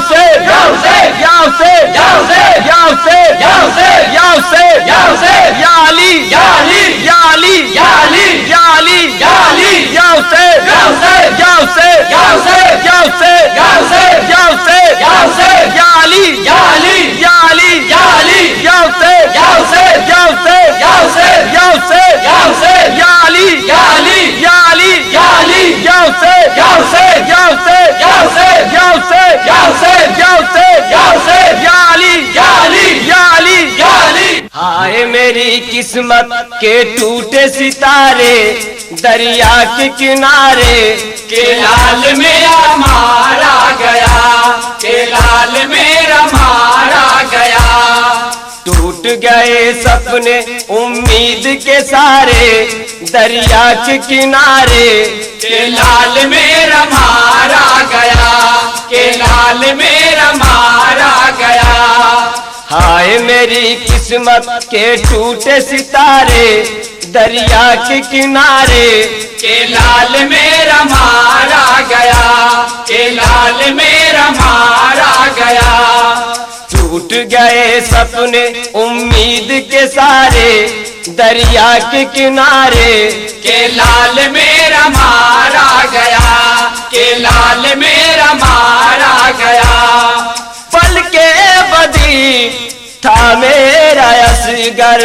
से याव से या अली या अली या अली या अली या अली या अली याव से या अली या अली या अली याव से या अली हाय मेरी किस्मत के टूटे सितारे दरिया के किनारे के लाल मेरा मारा गया, के लाल मेरा मारा गया। टूट गए सपने उम्मीद के सारे दरिया के किनारे के लाल मेरा मारा गया, के लाल मेरा मारा गया। हाय मेरी किस्मत के टूटे सितारे दरिया के किनारे के लाल मेरा मारा गया, के लाल मेरा मारा गया। टूट गए सपने उम्मीद के सारे दरिया के किनारे के लाल मेरा मारा गया, के लाल मेरा मारा गया। पल के बदी था मेरा असगर।